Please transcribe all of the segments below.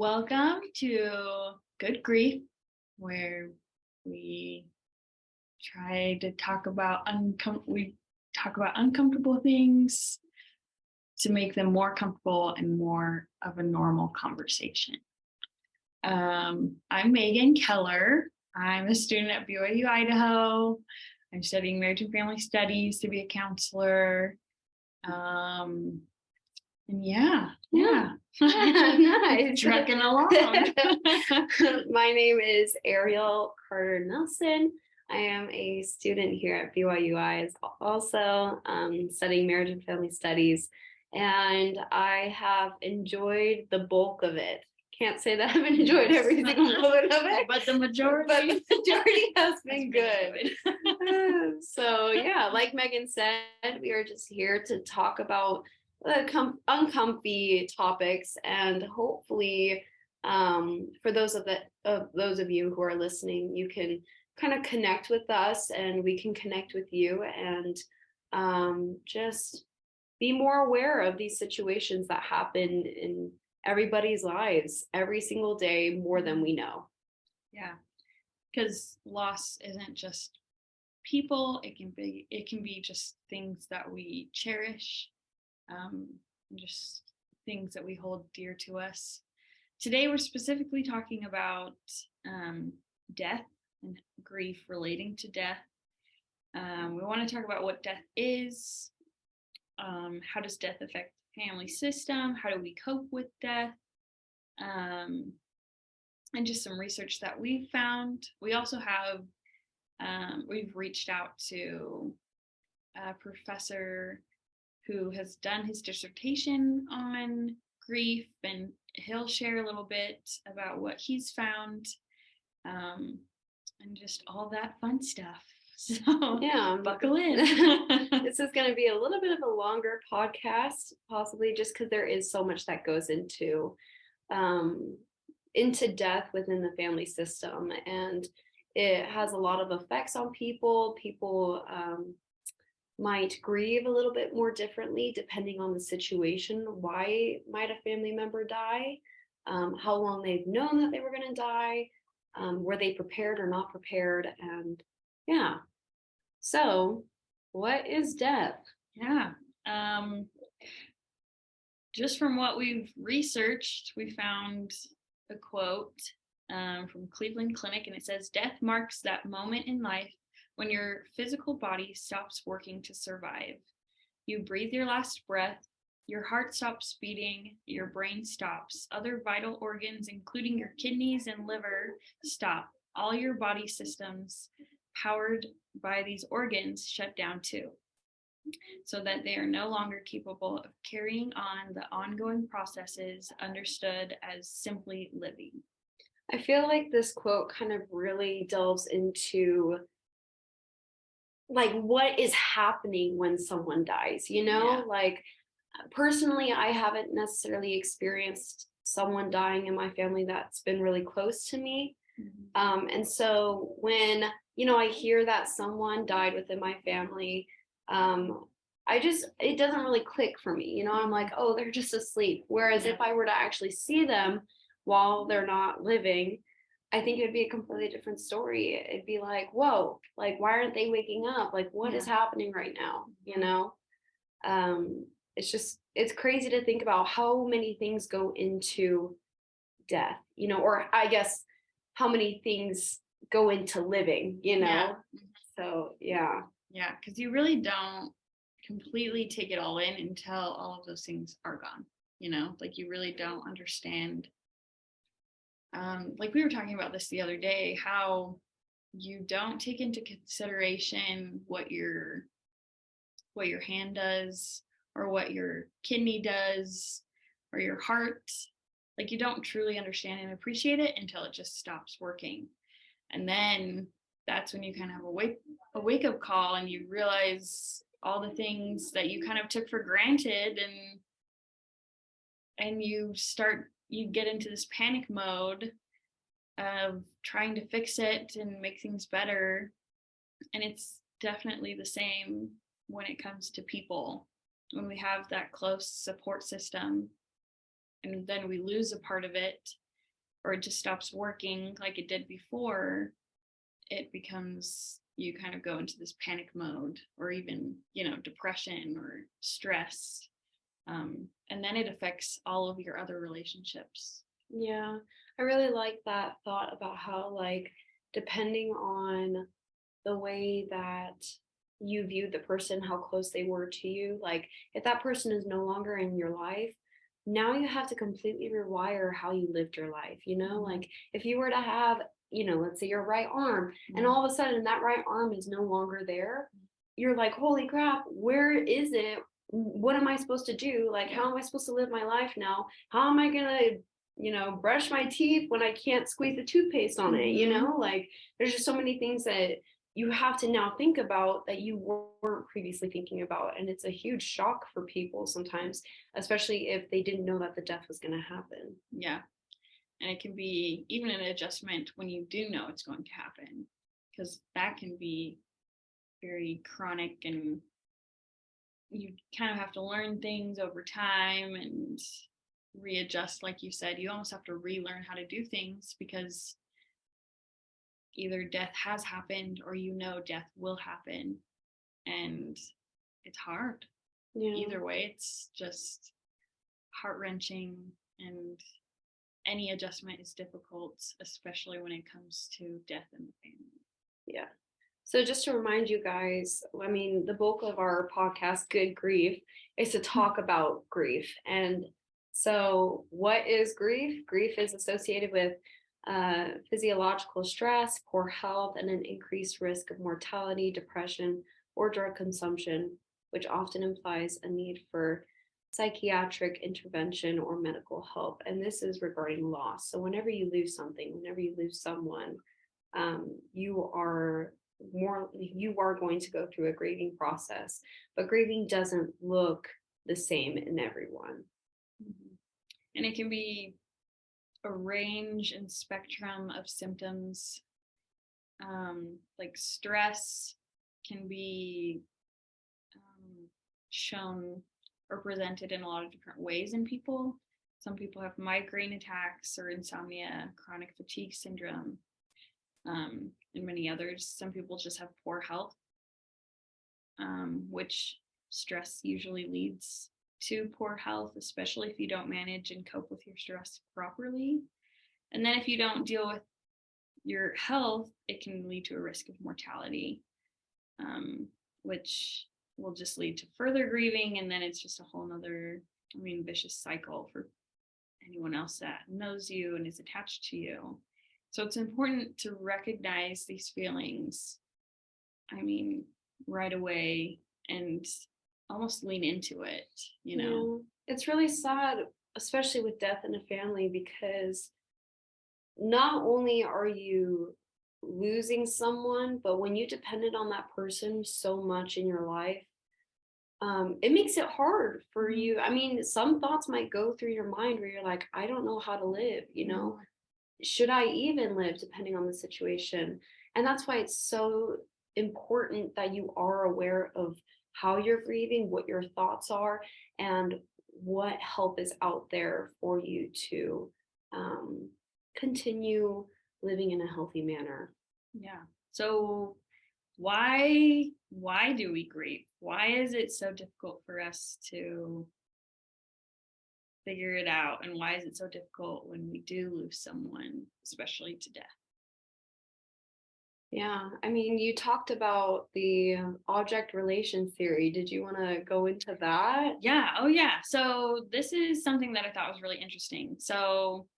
Welcome to Good Grief, where we try to talk about uncomfortable things to make them more comfortable and more of a normal conversation. I'm Megan Keller. I'm a student at BYU, Idaho. I'm studying marriage and family studies to be a counselor. And yeah. Nice. Trucking along. My name is Ariel Carter Nelson. I am a student here at BYU also studying marriage and family studies, and I have enjoyed the bulk of it. Can't say that I've enjoyed every single moment of it, but the majority has been good. So yeah, like Megan said, we are just here to talk about uncomfy topics, and hopefully for those of you who are listening, you can kind of connect with us and we can connect with you, and just be more aware of these situations that happen in everybody's lives every single day more than we know. Yeah, because loss isn't just people, it can be just things that we cherish, just things that we hold dear to us. Today we're specifically talking about death and grief relating to death. We want to talk about what death is, how does death affect the family system, how do we cope with death, and just some research that we found. We also have we've reached out to a professor who has done his dissertation on grief, and he'll share a little bit about what he's found, and just all that fun stuff. So yeah, buckle in. This is going to be a little bit of a longer podcast, possibly just because there is so much that goes into death within the family system, and it has a lot of effects on people. People might grieve a little bit more differently depending on the situation. Why might a family member die? How long they've known that they were going to die? Were they prepared or not prepared? And yeah. So, what is death? Yeah. Just from what we've researched, we found a quote from Cleveland Clinic, and it says, "Death marks that moment in life when your physical body stops working to survive. You breathe your last breath, your heart stops beating, your brain stops, other vital organs, including your kidneys and liver, stop. All your body systems powered by these organs shut down too, so that they are no longer capable of carrying on the ongoing processes understood as simply living." I feel like this quote kind of really delves into like what is happening when someone dies, Yeah. like personally, I haven't necessarily experienced someone dying in my family that's been really close to me. And so when, I hear that someone died within my family, it doesn't really click for me. I'm like, oh, they're just asleep. Whereas if I were to actually see them while they're not living, I think it'd be a completely different story. It'd be like, whoa, like, why aren't they waking up? Like, what is happening right now? It's crazy to think about how many things go into death, or I guess how many things go into living, So, yeah. Yeah, because you really don't completely take it all in until all of those things are gone, like you really don't understand. Like we were talking about this the other day, how you don't take into consideration what your hand does, or what your kidney does, or your heart. Like you don't truly understand and appreciate it until it just stops working. And then that's when you kind of have a wake up call, and you realize all the things that you kind of took for granted, and you get into this panic mode of trying to fix it and make things better. And it's definitely the same when it comes to people. When we have that close support system and then we lose a part of it, or it just stops working like it did before, it becomes, you kind of go into this panic mode, or even, depression or stress. And then it affects all of your other relationships. Yeah, I really like that thought about how, like, depending on the way that you viewed the person, how close they were to you, like, if that person is no longer in your life, now you have to completely rewire how you lived your life, Like, if you were to have, let's say your right arm, and all of a sudden that right arm is no longer there, you're like, holy crap, where is it? What am I supposed to do? Like, how am I supposed to live my life now? How am I gonna, brush my teeth when I can't squeeze the toothpaste on it? Like, there's just so many things that you have to now think about that you weren't previously thinking about. And it's a huge shock for people sometimes, especially if they didn't know that the death was going to happen. Yeah. And it can be even an adjustment when you do know it's going to happen, because that can be very chronic, and you kind of have to learn things over time and readjust. Like you said, you almost have to relearn how to do things, because either death has happened or death will happen, and it's hard. Either way, it's just heart-wrenching, and any adjustment is difficult, especially when it comes to death in the family. Yeah. So just to remind you guys, I mean, the bulk of our podcast, Good Grief, is to talk about grief. And so what is grief? Grief is associated with physiological stress, poor health, and an increased risk of mortality, depression, or drug consumption, which often implies a need for psychiatric intervention or medical help. And this is regarding loss. So whenever you lose something, whenever you lose someone, you are going to go through a grieving process, but grieving doesn't look the same in everyone. And it can be a range and spectrum of symptoms. Like stress can be shown or presented in a lot of different ways in people. Some people have migraine attacks or insomnia, chronic fatigue syndrome, and many others. Some people just have poor health, which stress usually leads to poor health, especially if you don't manage and cope with your stress properly. And then if you don't deal with your health, it can lead to a risk of mortality, which will just lead to further grieving. And then it's just a whole nother, vicious cycle for anyone else that knows you and is attached to you. So it's important to recognize these feelings, right away, and almost lean into it, Yeah. It's really sad, especially with death in a family, because not only are you losing someone, but when you depended on that person so much in your life, it makes it hard for you. Some thoughts might go through your mind where you're like, I don't know how to live, should I even live, depending on the situation? And that's why it's so important that you are aware of how you're grieving, what your thoughts are, and what help is out there for you to continue living in a healthy manner. Yeah. So why do we grieve? Why is it so difficult for us to figure it out? And why is it so difficult when we do lose someone, especially to death? Yeah, you talked about the object relation theory. Did you want to go into that? Yeah. Oh, yeah. So this is something that I thought was really interesting. So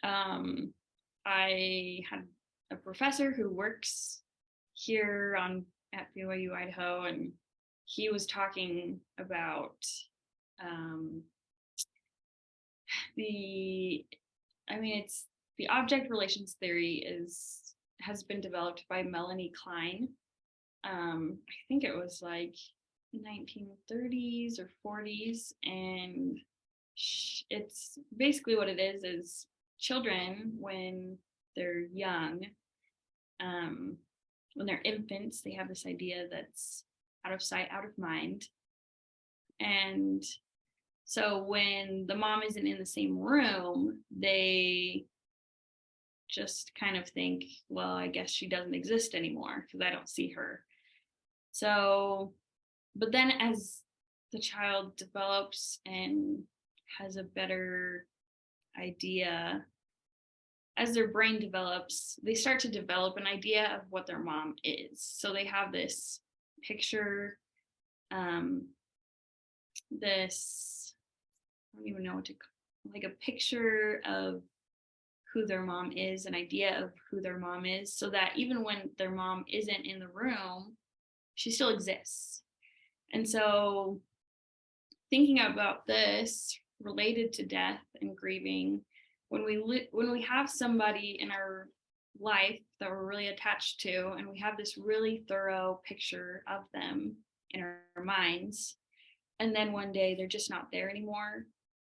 I had a professor who works here at BYU Idaho, and he was talking about it's the object relations theory has been developed by Melanie Klein. I think it was like 1930s or 40s, and it's basically what it is children, when they're young, when they're infants, they have this idea that's out of sight, out of mind. And so when the mom isn't in the same room, they just kind of think, well, I guess she doesn't exist anymore because I don't see her. So, but then as the child develops and has a better idea, as their brain develops, they start to develop an idea of what their mom is. So they have this picture, this, I don't even know what to call, like a picture of who their mom is, an idea of who their mom is, so that even when their mom isn't in the room, she still exists. And so thinking about this related to death and grieving, when we have somebody in our life that we're really attached to, and we have this really thorough picture of them in our minds, and then one day they're just not there anymore,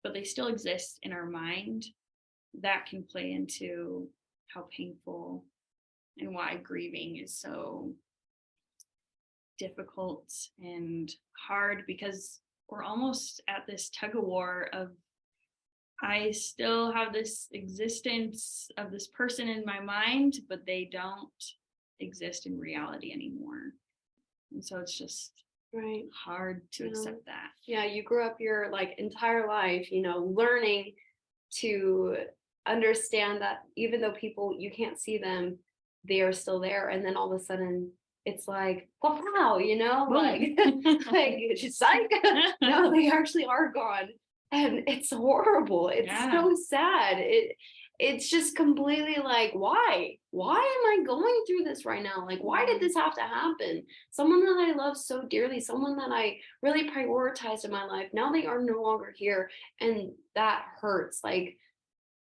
but they still exist in our mind, that can play into how painful and why grieving is so difficult and hard, because we're almost at this tug of war of, I still have this existence of this person in my mind, but they don't exist in reality anymore. And so it's just Right. hard to accept that. Yeah, you grew up your entire life, learning to understand that even though people, you can't see them, they are still there. And then all of a sudden it's like, wow, like psych. No, they actually are gone. And it's horrible. It's so sad. It's just completely like, why am I going through this right now? Like, why did this have to happen? Someone that I love so dearly, someone that I really prioritized in my life, now they are no longer here, and that hurts. Like,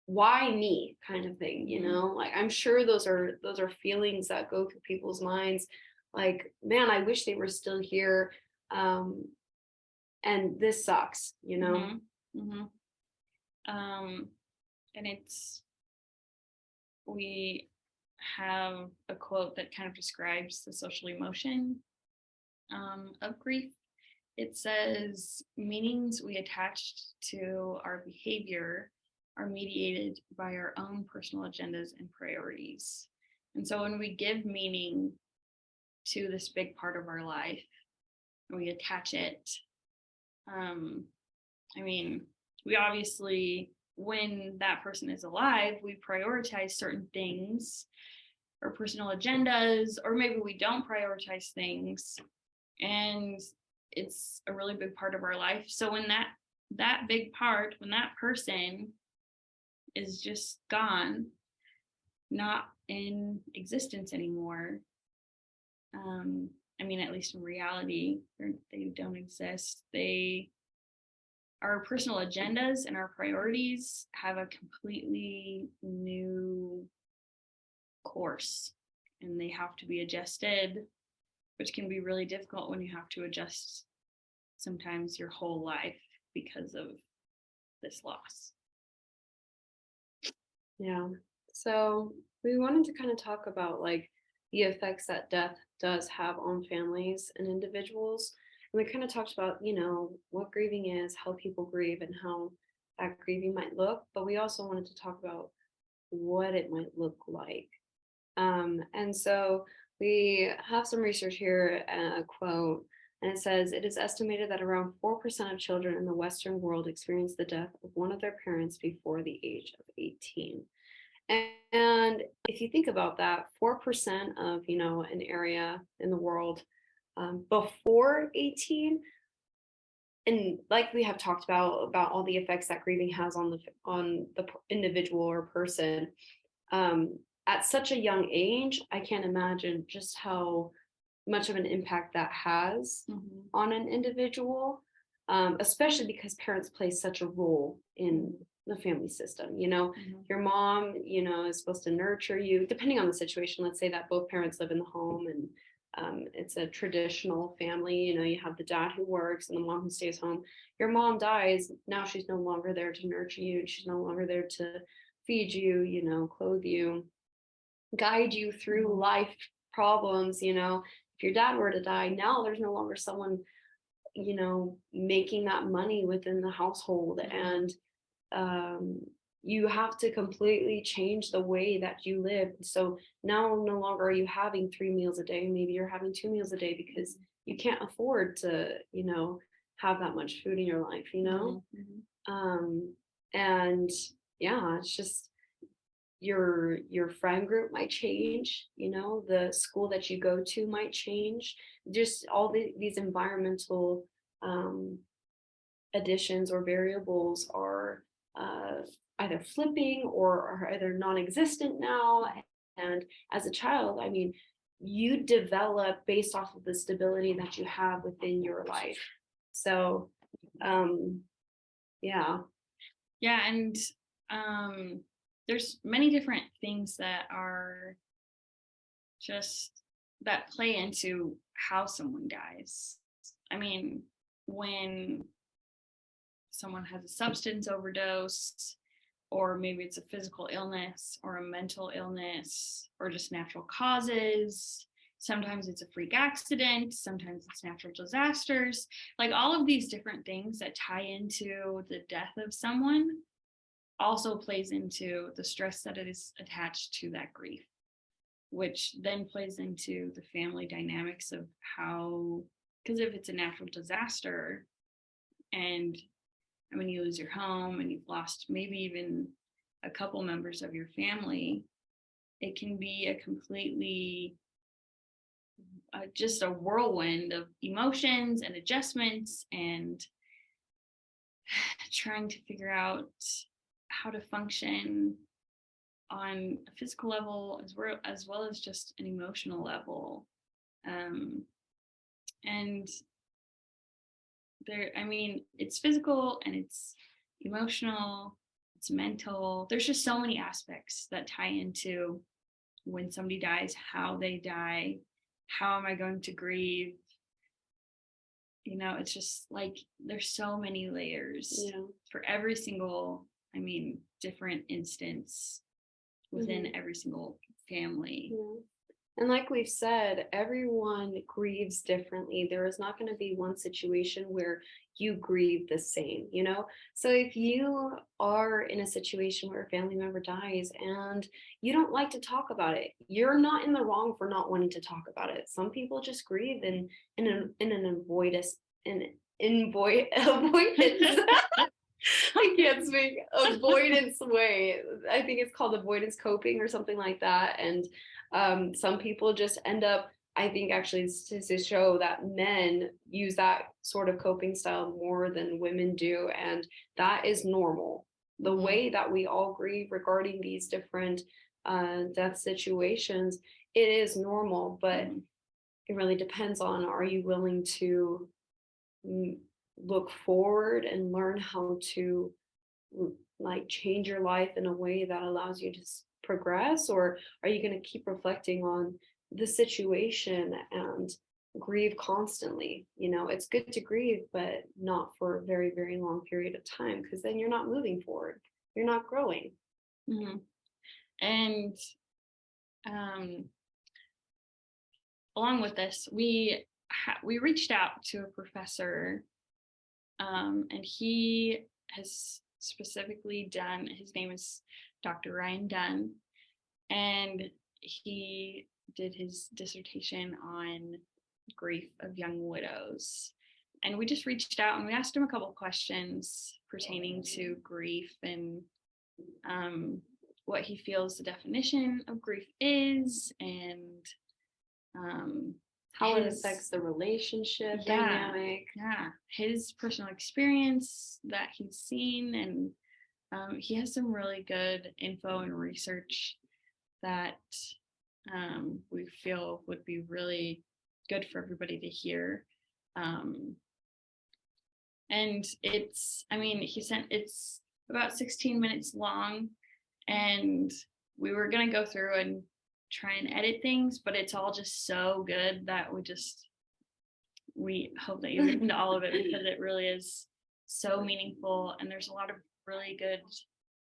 why me, kind of thing, like, I'm sure those are feelings that go through people's minds, like, man, I wish they were still here, and this sucks. And we have a quote that kind of describes the social emotion of grief. It says, meanings we attach to our behavior are mediated by our own personal agendas and priorities. And so when we give meaning to this big part of our life and we attach it, we obviously, when that person is alive, we prioritize certain things or personal agendas, or maybe we don't prioritize things, and it's a really big part of our life. So when that big part, when that person is just gone, not in existence anymore, at least in reality, they don't exist. Our personal agendas and our priorities have a completely new course, and they have to be adjusted, which can be really difficult when you have to adjust sometimes your whole life because of this loss. Yeah. So we wanted to kind of talk about the effects that death does have on families and individuals. And we kind of talked about, what grieving is, how people grieve, and how that grieving might look. But we also wanted to talk about what it might look like. And so we have some research here, a quote, and it says, it is estimated that around 4% of children in the Western world experience the death of one of their parents before the age of 18. And if you think about that, 4% of, an area in the world before 18, and like we have talked about all the effects that grieving has on the individual or person, at such a young age, I can't imagine just how much of an impact that has on an individual, especially because parents play such a role in the family system. Your mom, is supposed to nurture you, depending on the situation. Let's say that both parents live in the home and it's a traditional family. You have the dad who works and the mom who stays home. Your mom dies, now she's no longer there to nurture you. She's no longer there to feed you, clothe you, guide you through life problems. If your dad were to die, now there's no longer someone, making that money within the household. And you have to completely change the way that you live. So now no longer are you having 3 meals a day. Maybe you're having 2 meals a day because you can't afford to, have that much food in your life, and yeah, it's just your friend group might change, the school that you go to might change. Just all these environmental additions or variables are either flipping or are either non-existent now. And as a child, I mean, you develop based off of the stability that you have within your life. So yeah. And there's many different things that are just that play into how someone dies. I mean, when someone has a substance overdose, or maybe it's a physical illness or a mental illness or just natural causes. Sometimes it's a freak accident, sometimes it's natural disasters. Like all of these different things that tie into the death of someone also plays into the stress that is attached to that grief, which then plays into the family dynamics of how, because if it's a natural disaster and when you lose your home and you've lost maybe even a couple members of your family, it can be a completely just a whirlwind of emotions and adjustments and trying to figure out how to function on a physical level as well as just an emotional level. And I mean, it's physical and it's emotional, it's mental. There's just so many aspects that tie into when somebody dies, how they die, how am I going to grieve? It's just like there's so many layers for every single, different instance within every single family. Yeah. And like we've said, everyone grieves differently. There is not going to be one situation where you grieve the same, So if you are in a situation where a family member dies and you don't like to talk about it, you're not in the wrong for not wanting to talk about it. Some people just grieve in an avoidance. I can't speak. Avoidance way. I think it's called avoidance coping or something like that. And some people just end up, I think actually to show that men use that sort of coping style more than women do. And that is normal. The way that we all grieve regarding these different death situations, it is normal, but it really depends on, are you willing to look forward and learn how to like change your life in a way that allows you to progress, or are you going to keep reflecting on the situation and grieve constantly? It's good to grieve, but not for a very, very long period of time, because then you're not moving forward, you're not growing. And along with this, we reached out to a professor, and he has specifically done, his name is Dr. Ryan Dunn, and he did his dissertation on grief of young widows. And we just reached out and we asked him a couple of questions pertaining to grief and what he feels the definition of grief is, and how it affects the relationship dynamic. His personal experience that he's seen, and he has some really good info and research that we feel would be really good for everybody to hear. And it's about 16 minutes long, and we were going to go through and try and edit things, but it's all just so good that we hope that you listen to all of it, because it really is so meaningful, and there's a lot of really good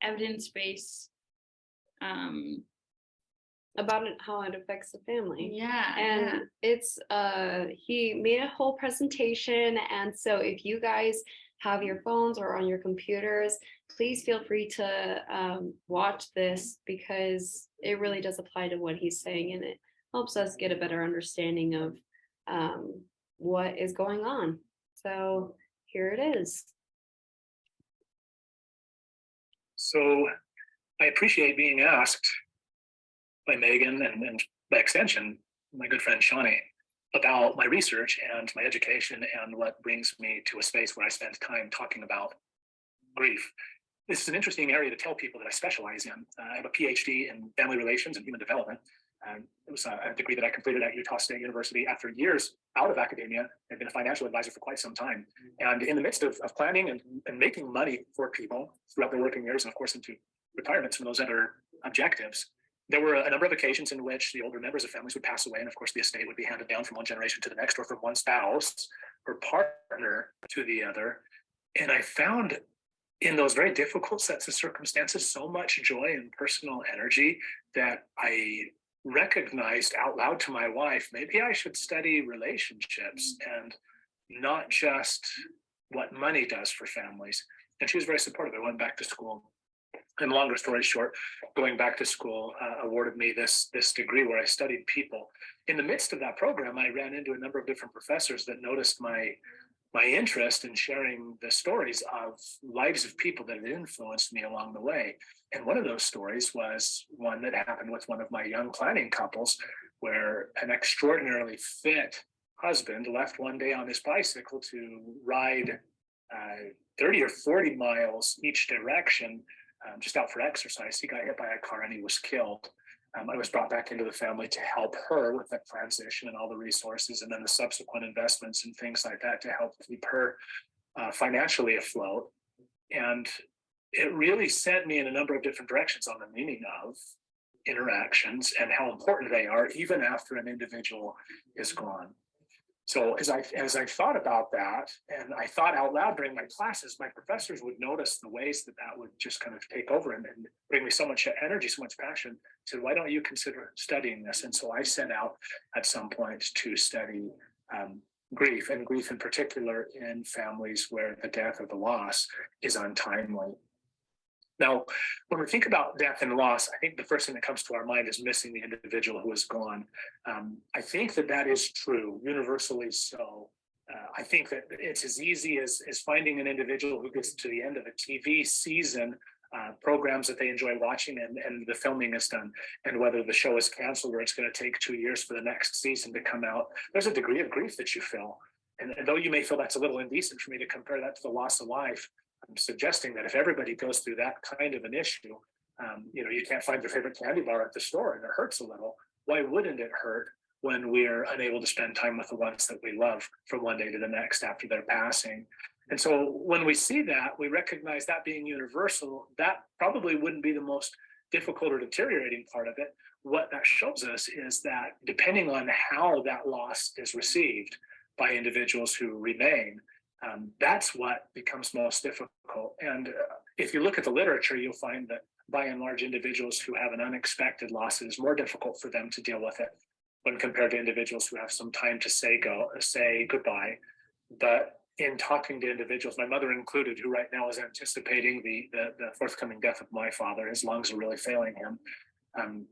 evidence base about it, how it affects the family. And it's he made a whole presentation, and so if you guys have your phones or on your computers, please feel free to watch this, because it really does apply to what he's saying, and it helps us get a better understanding of what is going on. So here it is. So I appreciate being asked by Megan and by extension, my good friend Shawnee, about my research and my education and what brings me to a space where I spend time talking about grief. This is an interesting area to tell people that I specialize in. I have a PhD in family relations and human development. It was a degree that I completed at Utah State University after years out of academia. I've been a financial advisor for quite some time. And in the midst of planning and making money for people throughout their working years, and of course into retirements from those other objectives, there were a number of occasions in which the older members of families would pass away, and of course the estate would be handed down from one generation to the next, or from one spouse or partner to the other. And I found in those very difficult sets of circumstances so much joy and personal energy that I recognized out loud to my wife, maybe I should study relationships and not just what money does for families. And she was very supportive. I went back to school. And longer story short, going back to school awarded me this degree where I studied people. In the midst of that program, I ran into a number of different professors that noticed my interest in sharing the stories of lives of people that had influenced me along the way. And one of those stories was one that happened with one of my young planning couples, where an extraordinarily fit husband left one day on his bicycle to ride 30 or 40 miles each direction, just out for exercise. He got hit by a car and he was killed. I was brought back into the family to help her with that transition and all the resources, and then the subsequent investments and things like that to help keep her financially afloat. And it really sent me in a number of different directions on the meaning of interactions and how important they are, even after an individual is gone. So as I thought about that, and I thought out loud during my classes, my professors would notice the ways that would just kind of take over and bring me so much energy, so much passion. Said, why don't you consider studying this? And so I set out at some point to study grief, and grief in particular in families where the death or the loss is untimely. Now, when we think about death and loss, I think the first thing that comes to our mind is missing the individual who is gone. I think that is true, universally so. I think that it's as easy as finding an individual who gets to the end of a TV season, programs that they enjoy watching, and the filming is done. And whether the show is canceled or it's going to take 2 years for the next season to come out, there's a degree of grief that you feel. And though you may feel that's a little indecent for me to compare that to the loss of life, I'm suggesting that if everybody goes through that kind of an issue, you can't find your favorite candy bar at the store and it hurts a little. Why wouldn't it hurt when we're unable to spend time with the ones that we love from one day to the next after their passing? And so when we see that, we recognize that being universal, that probably wouldn't be the most difficult or deteriorating part of it. What that shows us is that depending on how that loss is received by individuals who remain, that's what becomes most difficult. And if you look at the literature, you'll find that by and large, individuals who have an unexpected loss, it is more difficult for them to deal with it when compared to individuals who have some time to say goodbye. But in talking to individuals, my mother included, who right now is anticipating the forthcoming death of my father, his lungs are really failing him.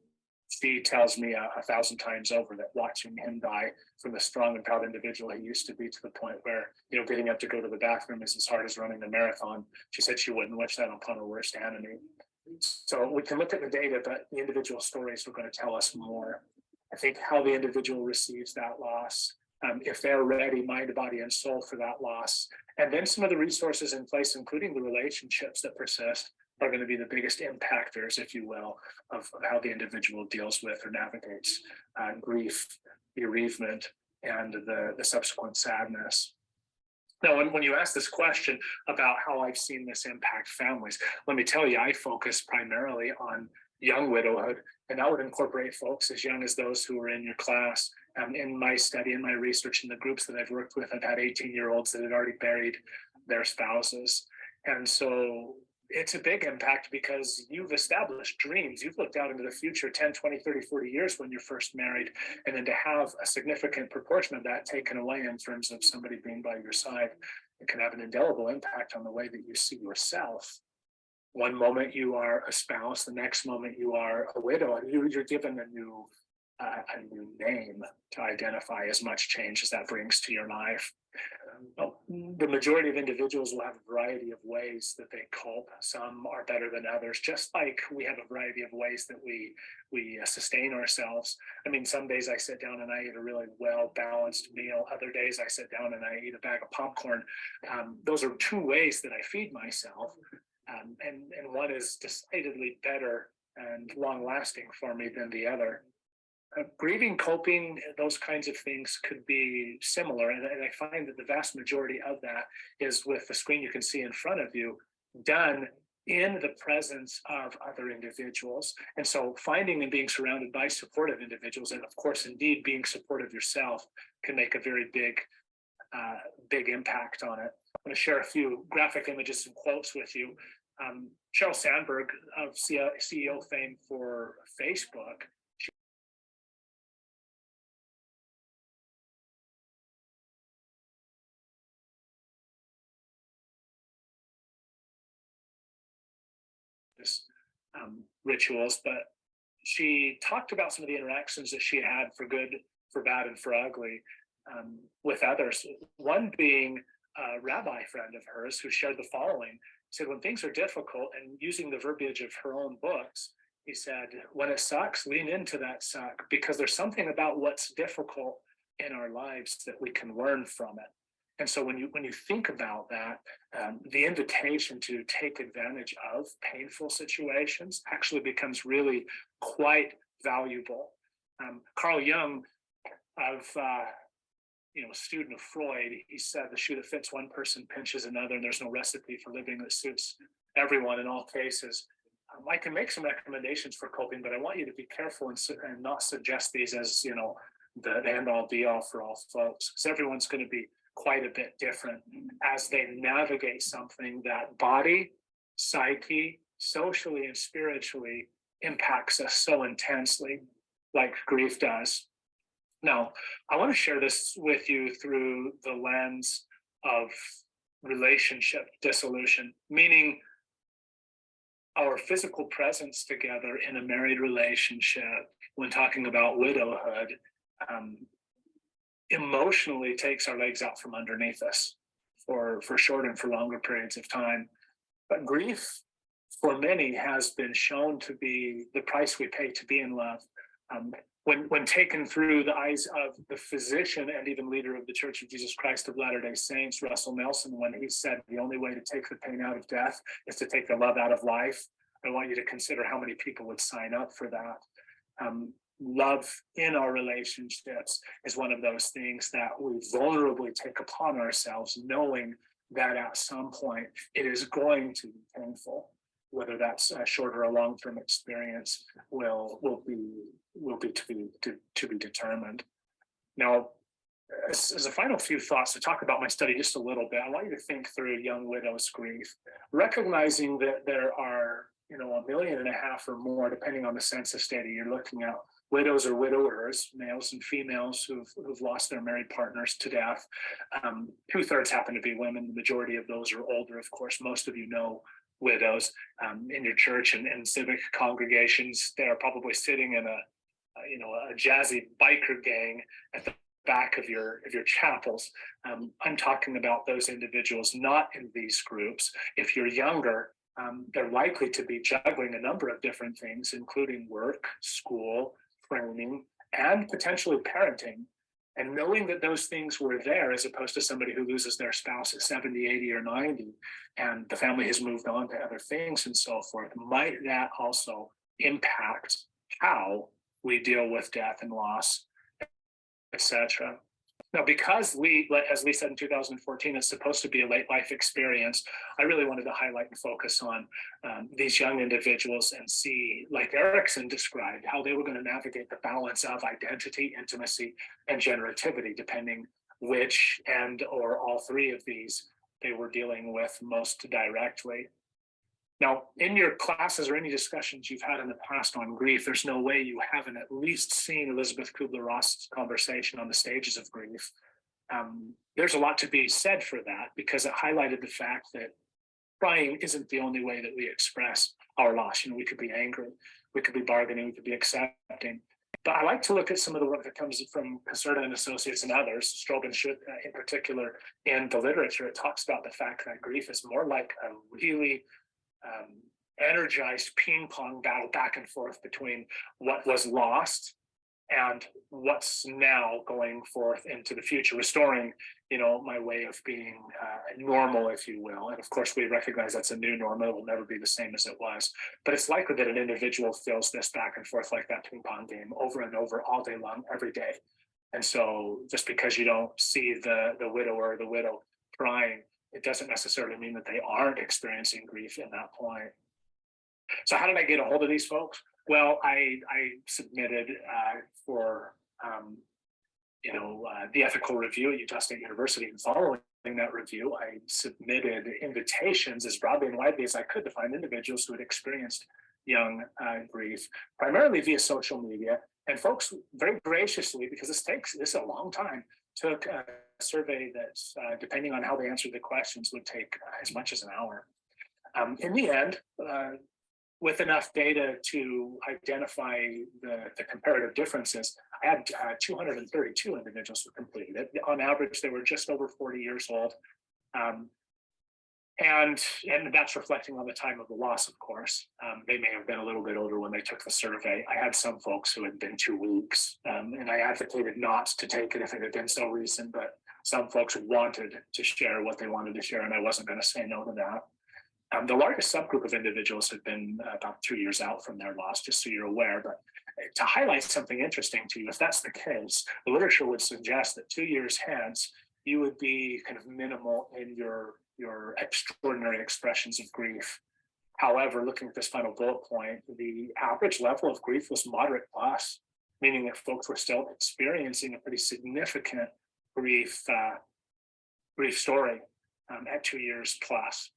She tells me 1,000 times over that watching him die from the strong and proud individual he used to be, to the point where, getting up to go to the bathroom is as hard as running the marathon. She said she wouldn't wish that upon her worst enemy. So we can look at the data, but the individual stories are going to tell us more. I think how the individual receives that loss, if they're ready, mind, body, and soul for that loss, and then some of the resources in place, including the relationships that persist, are going to be the biggest impactors, if you will, of how the individual deals with or navigates grief, bereavement, and the subsequent sadness. Now, when you ask this question about how I've seen this impact families, let me tell you, I focus primarily on young widowhood, and that would incorporate folks as young as those who are in your class. In my study, in my research, in the groups that I've worked with, I've had 18-year-olds that had already buried their spouses. And so it's a big impact because you've established dreams. You've looked out into the future 10, 20, 30, 40 years when you're first married. And then to have a significant proportion of that taken away in terms of somebody being by your side, it can have an indelible impact on the way that you see yourself. One moment you are a spouse, the next moment you are a widow, and you're given a new name to identify as much change as that brings to your life. The majority of individuals will have a variety of ways that they cope. Some are better than others, just like we have a variety of ways that we sustain ourselves. I mean, some days I sit down and I eat a really well-balanced meal. Other days I sit down and I eat a bag of popcorn. Those are two ways that I feed myself. And one is decidedly better and long-lasting for me than the other. Grieving, coping, those kinds of things could be similar. And I find that the vast majority of that is with the screen you can see in front of you, done in the presence of other individuals. And so finding and being surrounded by supportive individuals, and of course, indeed, being supportive yourself can make a very big impact on it. I'm going to share a few graphic images and quotes with you. Sheryl Sandberg of CEO fame for Facebook, rituals, but she talked about some of the interactions that she had for good, for bad, and for ugly with others. One being a rabbi friend of hers who shared the following. He said, when things are difficult, and using the verbiage of her own books, he said, when it sucks, lean into that suck, because there's something about what's difficult in our lives that we can learn from it. And so when you think about that, the invitation to take advantage of painful situations actually becomes really quite valuable. Carl Jung, a student of Freud, he said the shoe that fits one person pinches another, and there's no recipe for living that suits everyone in all cases. I can make some recommendations for coping, but I want you to be careful and not suggest these as the end-all be-all for all folks, because everyone's going to be quite a bit different as they navigate something that body, psyche, socially, and spiritually impacts us so intensely, like grief does. Now, I want to share this with you through the lens of relationship dissolution, meaning our physical presence together in a married relationship, when talking about widowhood, emotionally takes our legs out from underneath us for short and for longer periods of time. But grief, for many, has been shown to be the price we pay to be in love. When taken through the eyes of the physician and even leader of the Church of Jesus Christ of Latter-day Saints, Russell Nelson, when he said the only way to take the pain out of death is to take the love out of life, I want you to consider how many people would sign up for that. Love in our relationships is one of those things that we vulnerably take upon ourselves, knowing that at some point it is going to be painful. Whether that's a short or a long-term experience will be to be determined. Now, as a final few thoughts to talk about my study just a little bit, I want you to think through young widows' grief, recognizing that there are 1.5 million or more, depending on the census data you're looking at, widows or widowers, males and females who've lost their married partners to death. 2/3 happen to be women. The majority of those are older. Of course, most of you know widows in your church and civic congregations. They are probably sitting in a jazzy biker gang at the back of your chapels. I'm talking about those individuals not in these groups. If you're younger, they're likely to be juggling a number of different things, including work, school, training, and potentially parenting. And knowing that those things were there, as opposed to somebody who loses their spouse at 70, 80, or 90, and the family has moved on to other things and so forth, might that also impact how we deal with death and loss, etc. Now, because as Lee said in 2014, it's supposed to be a late life experience, I really wanted to highlight and focus on these young individuals and see, like Erickson described, how they were going to navigate the balance of identity, intimacy, and generativity, depending which and or all three of these they were dealing with most directly. Now, in your classes or any discussions you've had in the past on grief, there's no way you haven't at least seen Elizabeth Kubler-Ross's conversation on the stages of grief. There's a lot to be said for that, because it highlighted the fact that crying isn't the only way that we express our loss. We could be angry, we could be bargaining, we could be accepting. But I like to look at some of the work that comes from Caserta and Associates and others, Strobe and Schutt in particular, in the literature. It talks about the fact that grief is more like a really energized ping pong battle back and forth between what was lost and what's now going forth into the future, restoring, my way of being normal, if you will. And of course, we recognize that's a new normal. It will never be the same as it was. But it's likely that an individual feels this back and forth like that ping pong game over and over all day long, every day. And so just because you don't see the widower or the widow crying, it doesn't necessarily mean that they aren't experiencing grief in that point. So how did I get a hold of these folks? Well, I submitted for the ethical review at Utah State University, and following that review, I submitted invitations as broadly and widely as I could to find individuals who had experienced young grief, primarily via social media. And folks very graciously, because this is a long time, took a survey that, depending on how they answered the questions, would take as much as an hour. In the end, with enough data to identify the comparative differences, I had 232 individuals who completed it. On average, they were just over 40 years old. And that's reflecting on the time of the loss, of course. They may have been a little bit older when they took the survey. I had some folks who had been 2 weeks, and I advocated not to take it if it had been so recent, but some folks wanted to share what they wanted to share, and I wasn't going to say no to that. The largest subgroup of individuals had been about 2 years out from their loss, just so you're aware. But to highlight something interesting to you, if that's the case, the literature would suggest that 2 years hence, you would be kind of minimal in your extraordinary expressions of grief. However, looking at this final bullet point, the average level of grief was moderate plus, meaning that folks were still experiencing a pretty significant grief story at 2 years plus.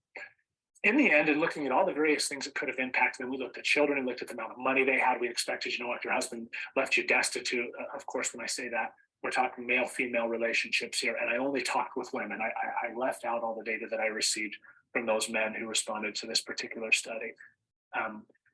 In the end, and looking at all the various things that could have impacted them, we looked at children and looked at the amount of money they had. We expected, if your husband left you destitute, of course, when I say that, we're talking male-female relationships here, and I only talked with women. I left out all the data that I received from those men who responded to this particular study.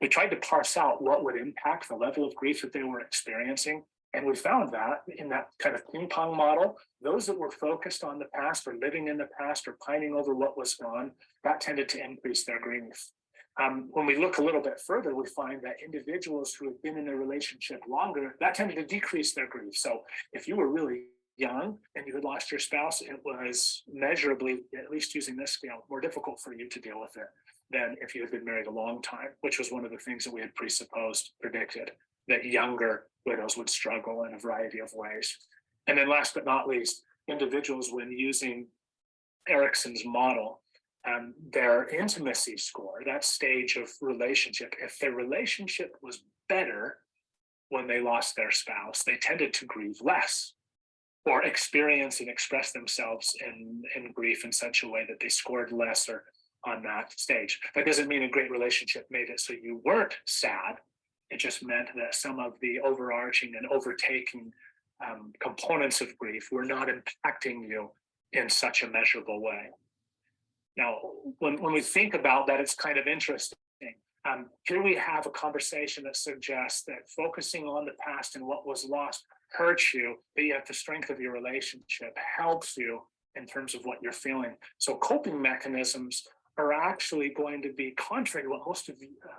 We tried to parse out what would impact the level of grief that they were experiencing, and we found that in that kind of ping pong model, those that were focused on the past or living in the past or pining over what was gone, that tended to increase their grief. When we look a little bit further, we find that individuals who have been in a relationship longer, that tended to decrease their grief. So if you were really young and you had lost your spouse, it was measurably, at least using this scale, more difficult for you to deal with it than if you had been married a long time, which was one of the things that we had predicted, that younger widows would struggle in a variety of ways. And then last but not least, individuals, when using Erickson's model, their intimacy score, that stage of relationship, if their relationship was better when they lost their spouse, they tended to grieve less or experience and express themselves in grief in such a way that they scored lesser on that stage. That doesn't mean a great relationship made it so you weren't sad. It just meant that some of the overarching and overtaking components of grief were not impacting you in such a measurable way. Now, when we think about that, it's kind of interesting. Here we have a conversation that suggests that focusing on the past and what was lost hurts you, but yet the strength of your relationship helps you in terms of what you're feeling. So coping mechanisms are actually going to be contrary to what most of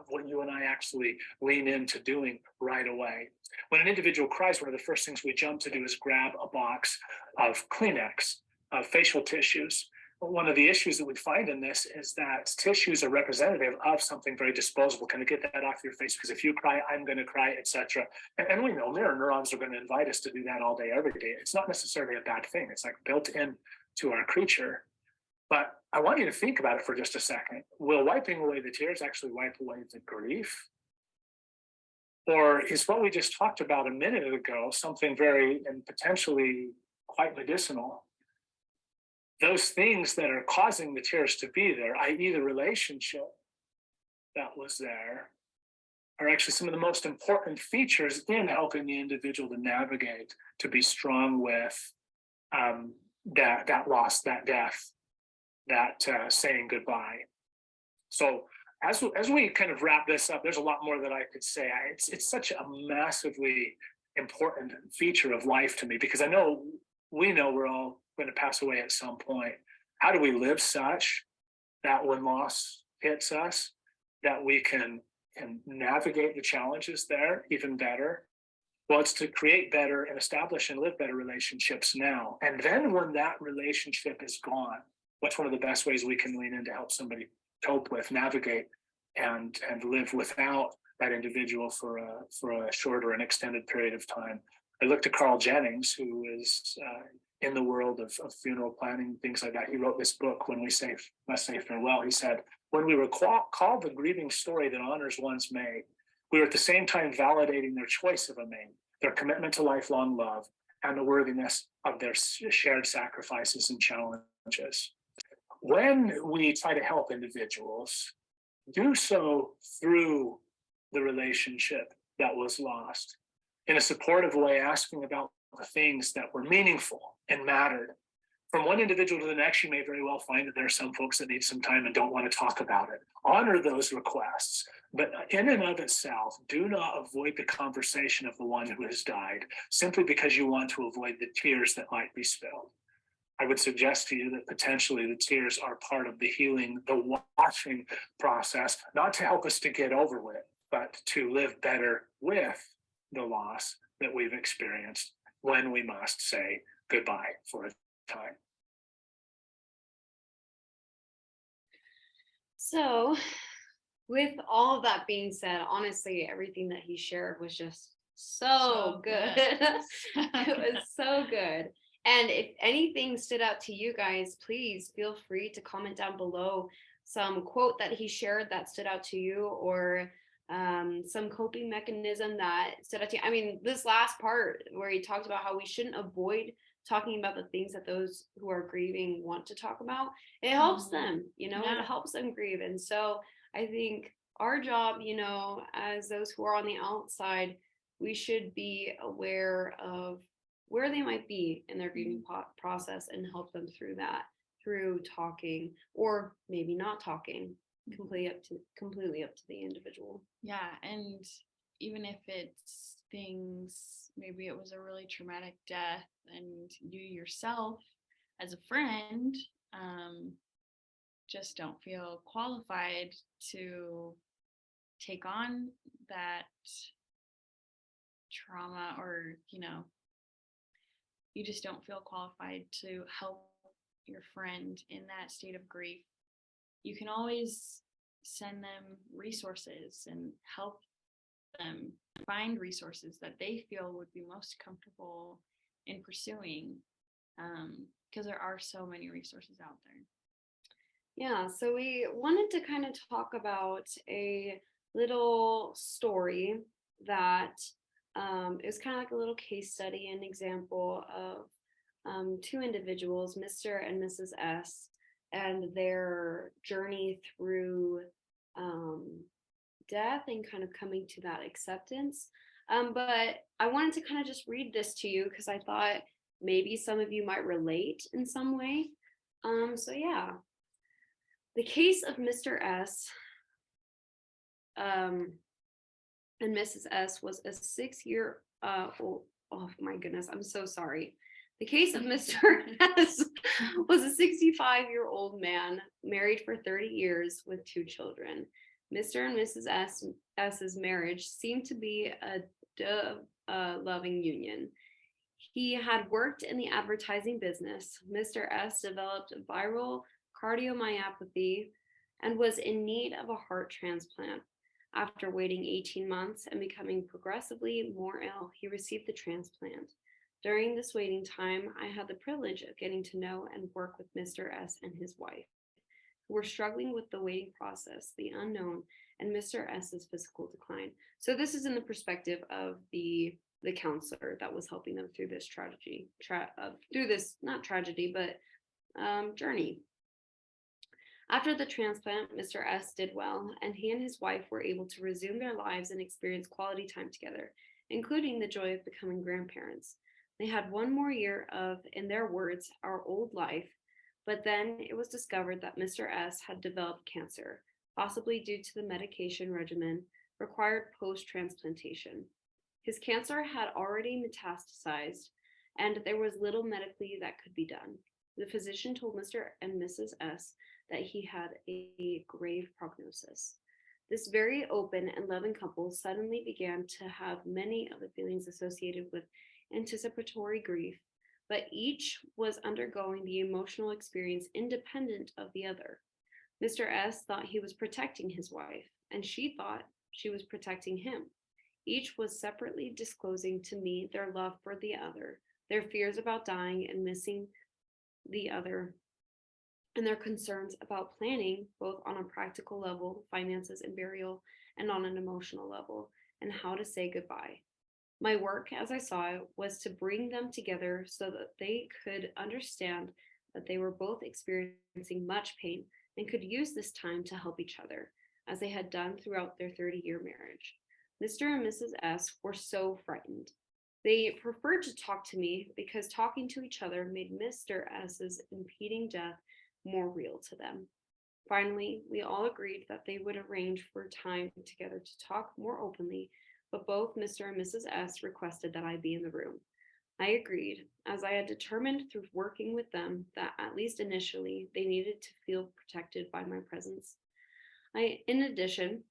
what you and I actually lean into doing right away. When an individual cries, one of the first things we jump to do is grab a box of Kleenex, of facial tissues. One of the issues that we find in this is that tissues are representative of something very disposable. Can I get that off your face? Because if you cry, I'm going to cry, etc. And we know mirror neurons are going to invite us to do that all day, every day. It's not necessarily a bad thing. It's like built in to our creature. But I want you to think about it for just a second. Will wiping away the tears actually wipe away the grief? Or is what we just talked about a minute ago something very and potentially quite medicinal? Those things that are causing the tears to be there, i.e. the relationship that was there, are actually some of the most important features in helping the individual to navigate, to be strong with that loss, that death, that saying goodbye. So as we kind of wrap this up, there's a lot more that I could say. It's such a massively important feature of life to me, because we know we're all going to pass away at some point. How do we live such that when loss hits us, that we can navigate the challenges there even better? Well, it's to create better and establish and live better relationships now. And then when that relationship is gone, what's one of the best ways we can lean in to help somebody cope with, navigate, and live without that individual for a short or an extended period of time? I looked at Carl Jennings, who is in the world of funeral planning, things like that. He wrote this book, When We Must Say Farewell. He said, when we recall the grieving story that honors one's mate, we are at the same time validating their choice of a mate, their commitment to lifelong love, and the worthiness of their shared sacrifices and challenges. When we try to help individuals, do so through the relationship that was lost, in a supportive way, asking about the things that were meaningful and mattered. From one individual to the next, you may very well find that there are some folks that need some time and don't want to talk about it. Honor those requests, but in and of itself, do not avoid the conversation of the one who has died simply because you want to avoid the tears that might be spilled. I would suggest to you that potentially the tears are part of the healing, the washing process, not to help us to get over with, but to live better with the loss that we've experienced when we must say goodbye for a time. So, with all of that being said, honestly, everything that he shared was just so good. It was so good. And if anything stood out to you guys, please feel free to comment down below some quote that he shared that stood out to you, or some coping mechanism that stood out to you. I mean, this last part where he talked about how we shouldn't avoid talking about the things that those who are grieving want to talk about, it helps them, it helps them grieve. And so I think our job, as those who are on the outside, we should be aware of where they might be in their grieving process and help them through that, through talking, or maybe not talking. Completely up to the individual. Yeah, and even if it's things, maybe it was a really traumatic death, and you yourself as a friend just don't feel qualified to take on that trauma, or you just don't feel qualified to help your friend in that state of grief, you can always send them resources and help them find resources that they feel would be most comfortable in pursuing, because there are so many resources out there. Yeah, so we wanted to kind of talk about a little story that is kind of like a little case study, an example of two individuals, Mr. and Mrs. S, and their journey through death and kind of coming to that acceptance. But I wanted to kind of just read this to you because I thought maybe some of you might relate in some way. So yeah, the case of Mr. S and Mrs. S was a 6-year old. Oh my goodness, I'm so sorry. The case of Mr. S was a 65-year-old man married for 30 years with 2 children. Mr. and Mrs. S's marriage seemed to be a loving union. He had worked in the advertising business. Mr. S developed viral cardiomyopathy and was in need of a heart transplant. After waiting 18 months and becoming progressively more ill, he received the transplant. During this waiting time, I had the privilege of getting to know and work with Mr. S and his wife, who were struggling with the waiting process, the unknown, and Mr. S's physical decline. So this is in the perspective of the counselor that was helping them through this journey. After the transplant, Mr. S did well, and he and his wife were able to resume their lives and experience quality time together, including the joy of becoming grandparents. They had one more year of, in their words, our old life, but then it was discovered that Mr. S had developed cancer, possibly due to the medication regimen required post-transplantation. His cancer had already metastasized, and there was little medically that could be done. The physician told Mr. and Mrs. S that he had a grave prognosis. This very open and loving couple suddenly began to have many of the feelings associated with anticipatory grief, but each was undergoing the emotional experience independent of the other. Mr. S thought he was protecting his wife, and she thought she was protecting him. Each was separately disclosing to me their love for the other, their fears about dying and missing the other, and their concerns about planning, both on a practical level, finances and burial, and on an emotional level, and how to say goodbye. My work, as I saw it, was to bring them together so that they could understand that they were both experiencing much pain and could use this time to help each other, as they had done throughout their 30-year marriage. Mr. and Mrs. S were so frightened. They preferred to talk to me because talking to each other made Mr. S's impending death more real to them. Finally, we all agreed that they would arrange for time together to talk more openly, but both Mr. and Mrs. S requested that I be in the room. I agreed, as I had determined through working with them that at least initially they needed to feel protected by my presence. In addition,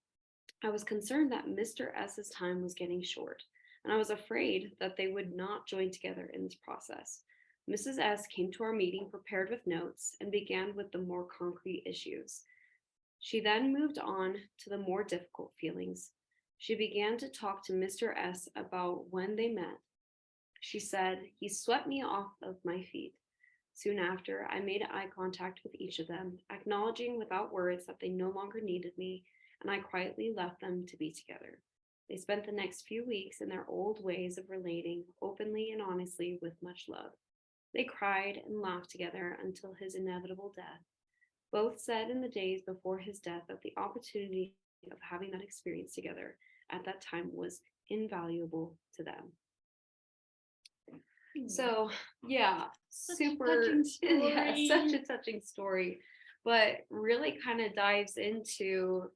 I was concerned that Mr. S's time was getting short, and I was afraid that they would not join together in this process. Mrs. S came to our meeting prepared with notes and began with the more concrete issues. She then moved on to the more difficult feelings. She began to talk to Mr. S about when they met. She said, "He swept me off of my feet." Soon after, I made eye contact with each of them, acknowledging without words that they no longer needed me, and I quietly left them to be together. They spent the next few weeks in their old ways of relating, openly and honestly, with much love. They cried and laughed together until his inevitable death. Both said in the days before his death that the opportunity of having that experience together at that time was invaluable to them. So, yeah, Such a super, touching yeah, story. such a touching story, but really kind of dives into,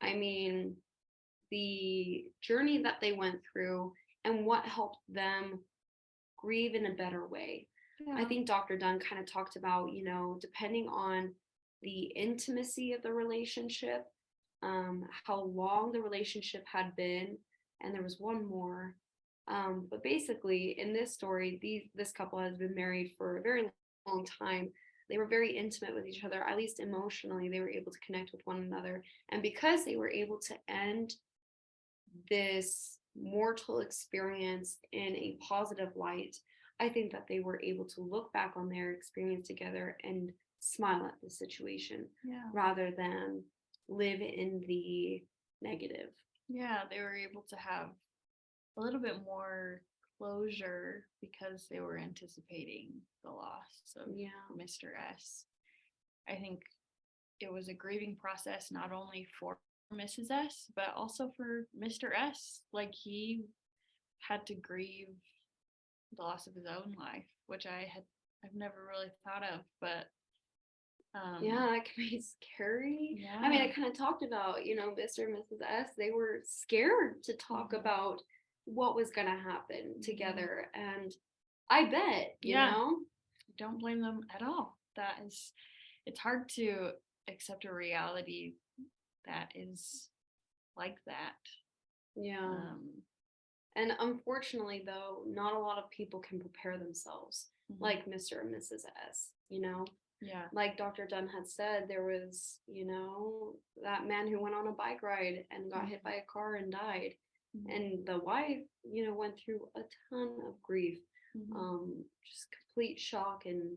I mean, the journey that they went through and what helped them grieve in a better way. I think Dr. Dunn kind of talked about, depending on the intimacy of the relationship, how long the relationship had been, and there was one more. But basically, in this story, this couple has been married for a very long time. They were very intimate with each other, at least emotionally. They were able to connect with one another. And because they were able to end this mortal experience in a positive light, I think that they were able to look back on their experience together and smile at the situation rather than live in the negative. Yeah, they were able to have a little bit more closure because they were anticipating the loss of Mr. S. I think it was a grieving process not only for Mrs. S, but also for Mr. S. Like, he had to grieve the loss of his own life, which I've never really thought of, but it can be scary. I mean, I kind of talked about, Mr. and Mrs. S, they were scared to talk about what was going to happen together, and I bet, you know, don't blame them at all. It's hard to accept a reality that is like that. And unfortunately, though, not a lot of people can prepare themselves like Mr. and Mrs. S, Like Dr. Dunn had said, there was, that man who went on a bike ride and got hit by a car and died. And the wife, went through a ton of grief, just complete shock, and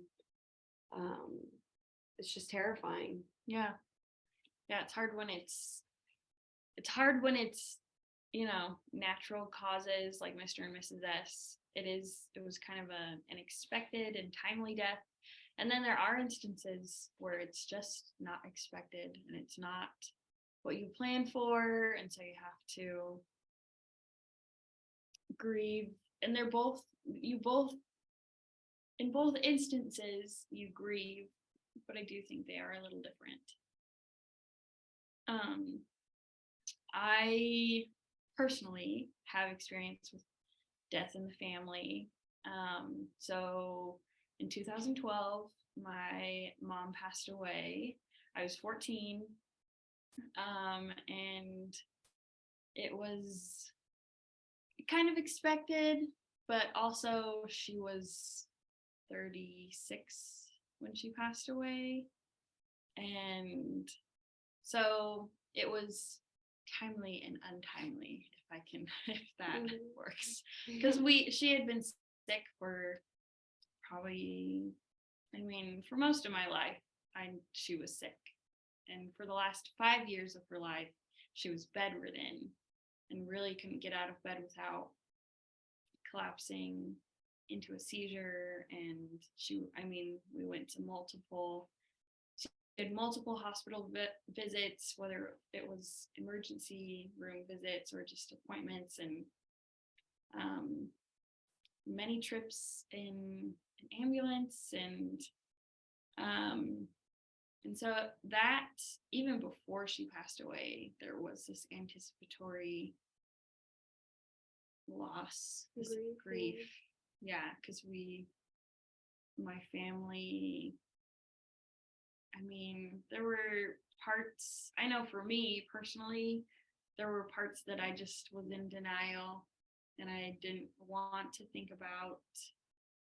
it's just terrifying. Yeah, it's hard when it's natural causes like Mr. and Mrs. S. It was kind of an expected and timely death. And then there are instances where it's just not expected and it's not what you plan for, and so you have to grieve. And in both instances you grieve, but I do think they are a little different. I personally have experience with death in the family. So in 2012, my mom passed away. I was 14, and it was kind of expected, but also she was 36 when she passed away. And so it was timely and untimely, if I can, if that works. Because she had been sick for probably, I mean, for most of my life, she was sick. And for the last 5 years of her life, she was bedridden and really couldn't get out of bed without collapsing into a seizure. And we went to multiple hospital visits, whether it was emergency room visits or just appointments, and many trips in an ambulance, and so that, even before she passed away, there was this anticipatory loss, this grief. Yeah, because my family, I mean, there were parts, I know for me personally, there were parts that I just was in denial, and I didn't want to think about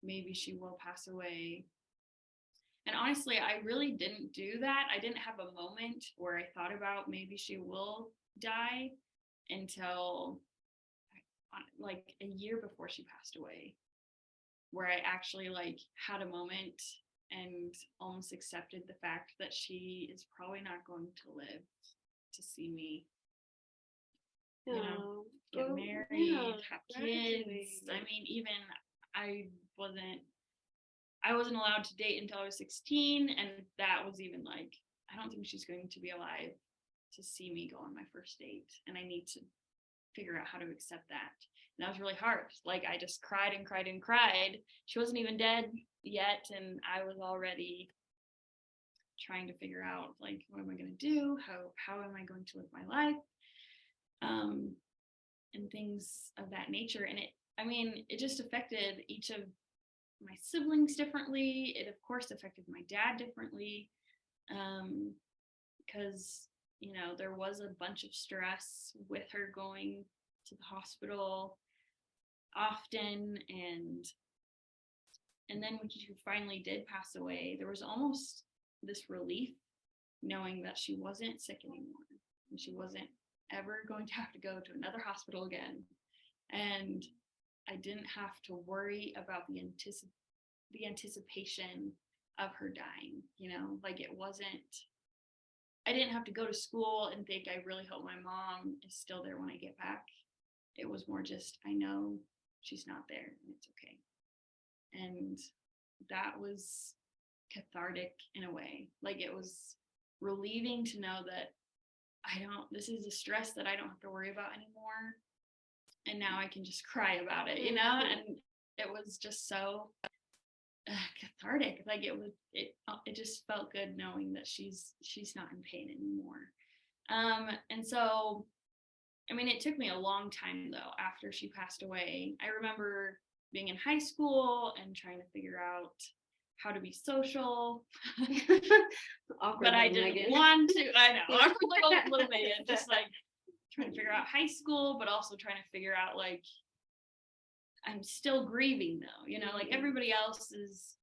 maybe she will pass away. And honestly, I really didn't do that. I didn't have a moment where I thought about maybe she will die until like a year before she passed away, where I actually like had a moment and almost accepted the fact that she is probably not going to live to see me, get married, have kids. I mean, even I wasn't allowed to date until I was 16, and that was even like, I don't think she's going to be alive to see me go on my first date, and I need to figure out how to accept that. And that was really hard. Like, I just cried and cried and cried. She wasn't even dead yet, and I was already trying to figure out, like, what am I going to do? How am I going to live my life? And things of that nature. And it just affected each of my siblings differently. It of course affected my dad differently, because there was a bunch of stress with her going to the hospital often, and then when she finally did pass away, there was almost this relief knowing that she wasn't sick anymore and she wasn't ever going to have to go to another hospital again, and I didn't have to worry about the anticipation of her dying. Like, it wasn't, I didn't have to go to school and think, I really hope my mom is still there when I get back. It was more just, I know she's not there and it's okay. And that was cathartic in a way. Like, it was relieving to know that this is a stress that I don't have to worry about anymore. And now I can just cry about it, and it was just so cathartic. Like, it just felt good knowing that she's not in pain anymore. And so, it took me a long time though after she passed away. I remember being in high school and trying to figure out how to be social. But I didn't want to. I know, awkward little Megan, just like trying to figure out high school, but also trying to figure out, like, I'm still grieving though, like everybody else is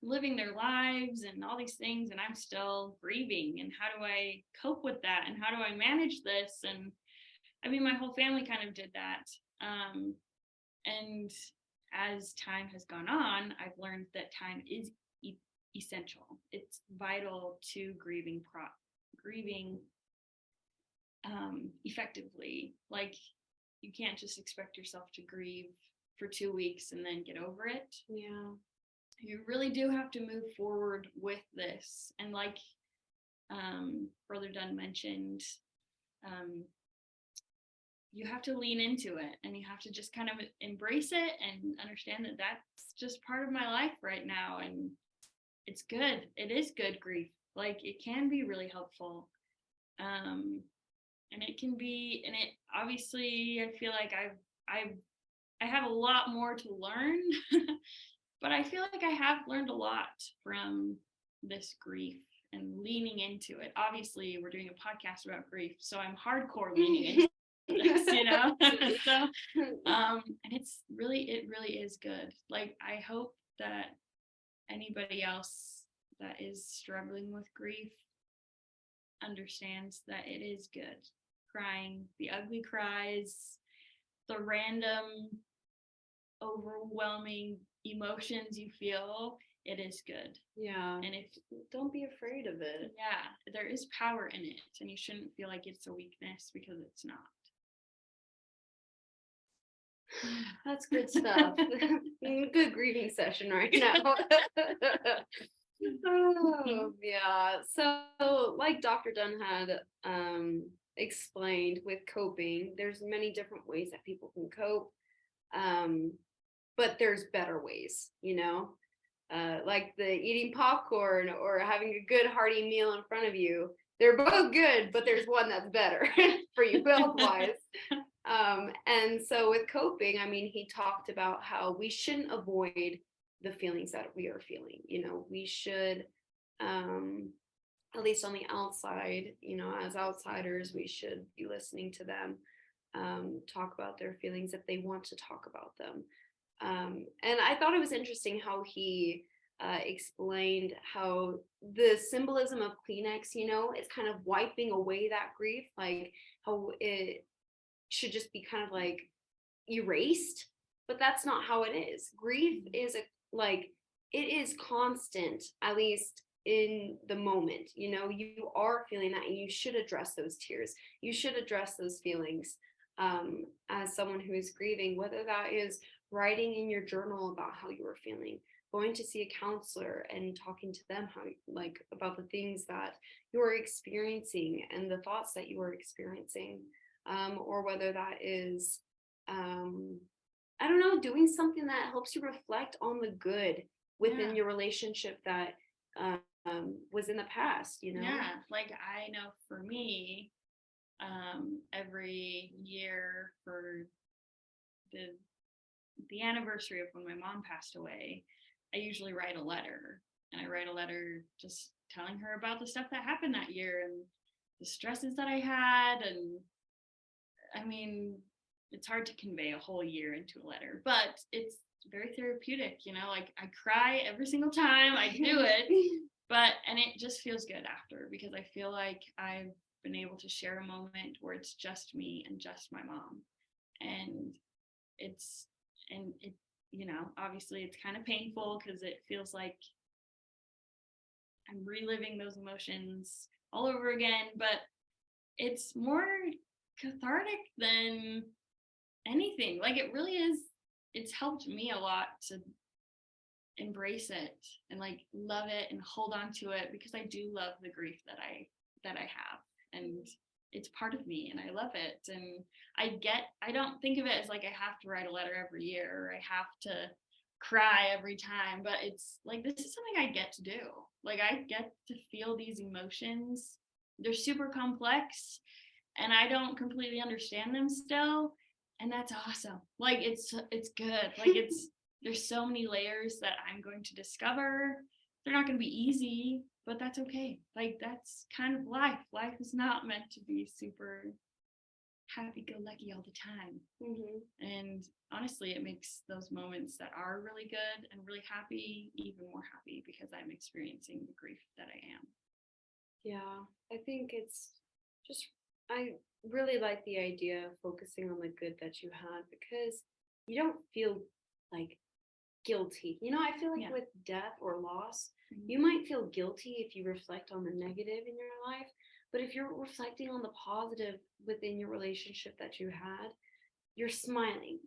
living their lives and all these things, and I'm still grieving, and how do I cope with that, and how do I manage this? And my whole family kind of did that. And as time has gone on, I've learned that time is essential. It's vital to grieving effectively. Like, you can't just expect yourself to grieve for 2 weeks and then get over it. Yeah. You really do have to move forward with this. And like Brother Dunn mentioned, you have to lean into it, and you have to just kind of embrace it and understand that that's just part of my life right now. And it's good. It is good grief. Like, it can be really helpful. And it can be, and it obviously, I feel like I have a lot more to learn, but I feel like I have learned a lot from this grief and leaning into it. Obviously, we're doing a podcast about grief, so I'm hardcore leaning into this, so and it really is good. Like, I hope that anybody else that is struggling with grief understands that it is good. Crying, the ugly cries, the random overwhelming emotions you feel, it is good. Yeah. And if don't be afraid of it. Yeah, there is power in it, and you shouldn't feel like it's a weakness, because it's not. That's good stuff. Good grieving session right now. Oh, yeah. So like Dr. Dunn had explained with coping, there's many different ways that people can cope. But there's better ways, like the eating popcorn or having a good hearty meal in front of you. They're both good, but there's one that's better for you health-wise. And so with coping, I mean, he talked about how we shouldn't avoid the feelings that we are feeling. We should, at least on the outside, as outsiders, we should be listening to them, talk about their feelings if they want to talk about them. And I thought it was interesting how he explained how the symbolism of Kleenex, is kind of wiping away that grief, like how it should just be kind of like erased, but that's not how it is. Grief is it is constant, at least in the moment. You are feeling that, and you should address those tears. You should address those feelings as someone who is grieving, whether that is writing in your journal about how you are feeling, going to see a counselor and talking to them about the things that you are experiencing and the thoughts that you are experiencing, or whether that is I don't know, doing something that helps you reflect on the good within your relationship that was in the past. Yeah, like I know for me, every year for the anniversary of when my mom passed away, I usually write a letter, and I write a letter just telling her about the stuff that happened that year and the stresses that I had. And I mean, it's hard to convey a whole year into a letter, but it's very therapeutic, like I cry every single time I do it, and it just feels good after, because I feel like I've been able to share a moment where it's just me and just my mom. And it obviously it's kind of painful, because it feels like I'm reliving those emotions all over again, but it's more cathartic than anything. Like, it really is. It's helped me a lot to embrace it and love it and hold on to it, because I do love the grief that I have, and it's part of me, and I love it. And I don't think of it as like I have to write a letter every year, or I have to cry every time, but it's like, this is something I get to do. Like, I get to feel these emotions. They're super complex, and I don't completely understand them still, and that's awesome. Like, it's good. Like, there's so many layers that I'm going to discover. They're not going to be easy, but that's okay. Like, that's kind of life. Life is not meant to be super happy-go-lucky all the time. And honestly, it makes those moments that are really good and really happy even more happy, because I'm experiencing the grief that I am. Yeah, I think it's just, I really like the idea of focusing on the good that you had, because you don't feel like guilty. I feel like with death or loss, you might feel guilty if you reflect on the negative in your life, but if you're reflecting on the positive within your relationship that you had, you're smiling.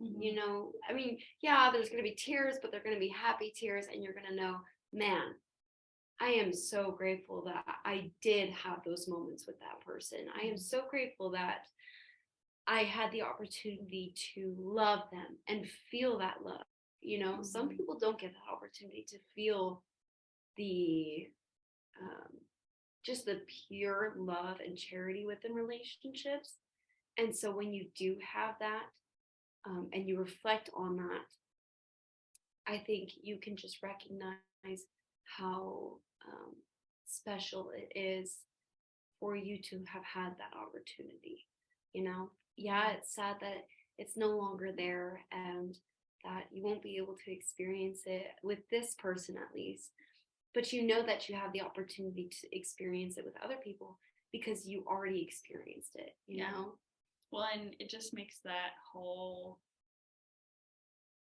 I mean, yeah, there's going to be tears, but they're going to be happy tears, and you're going to know, man, I am so grateful that I did have those moments with that person. I am so grateful that I had the opportunity to love them and feel that love. Some people don't get that opportunity to feel the just the pure love and charity within relationships. And so when you do have that, and you reflect on that, I think you can just recognize how special it is for you to have had that opportunity. Yeah, it's sad that it's no longer there and that you won't be able to experience it with this person at least. But you know that you have the opportunity to experience it with other people because you already experienced it, you know? Well, and it just makes that whole,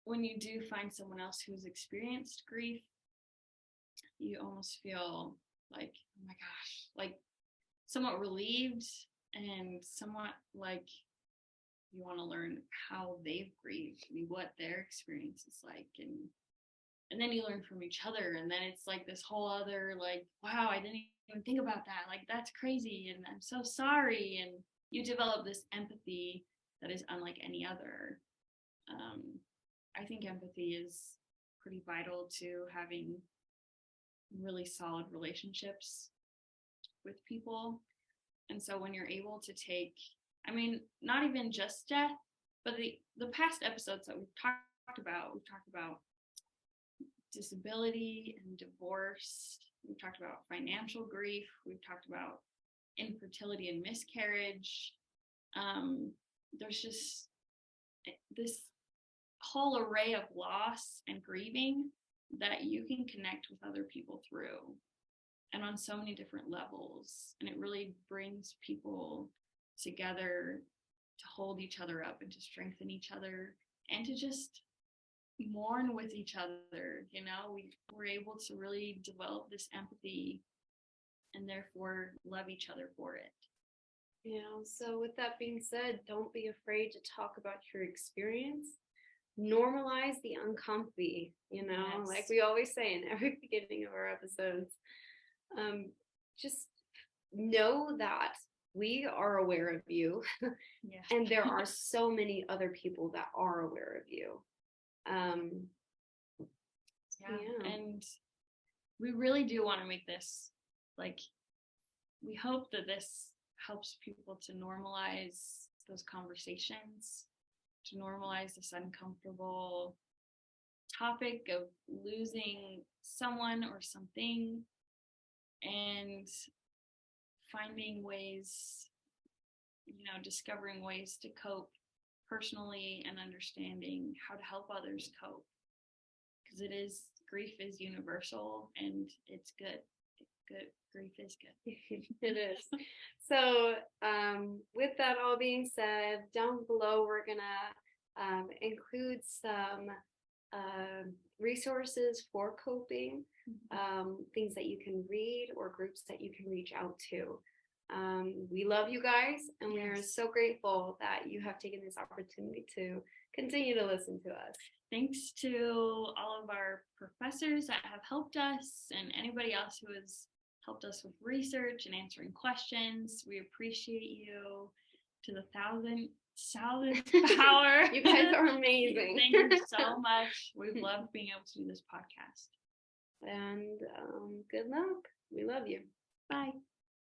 when you do find someone else who's experienced grief, you almost feel like, oh my gosh, like somewhat relieved and somewhat like you want to learn how they've grieved, what their experience is like, and then you learn from each other, and then it's like this whole other like, wow, I didn't even think about that, like that's crazy, and I'm so sorry, and you develop this empathy that is unlike any other. I think empathy is pretty vital to having really solid relationships with people. And so when you're able to take, I mean, not even just death, but the past episodes that we've talked about disability and divorce, we've talked about financial grief, we've talked about infertility and miscarriage. There's just this whole array of loss and grieving that you can connect with other people through, and on so many different levels, and it really brings people together to hold each other up and to strengthen each other and to just mourn with each other. We're able to really develop this empathy and therefore love each other for it. So with that being said, don't be afraid to talk about your experience. Normalize the uncomfy, yes. Like we always say in every beginning of our episodes. Just know that we are aware of you, and there are so many other people that are aware of you. And we really do want to make this, like, we hope that this helps people to normalize those conversations, to normalize this uncomfortable topic of losing someone or something, and finding ways, discovering ways to cope personally and understanding how to help others cope, because grief is universal and it's good. Grief is good. It is. So with that all being said, down below we're gonna include some resources for coping, things that you can read or groups that you can reach out to. We love you guys, and we are so grateful that you have taken this opportunity to continue to listen to us. Thanks to all of our professors that have helped us, and anybody else who has helped us with research and answering questions. We appreciate you to the thousandth power. You guys are amazing. Thank you so much. We've loved being able to do this podcast. And good luck. We love you. Bye.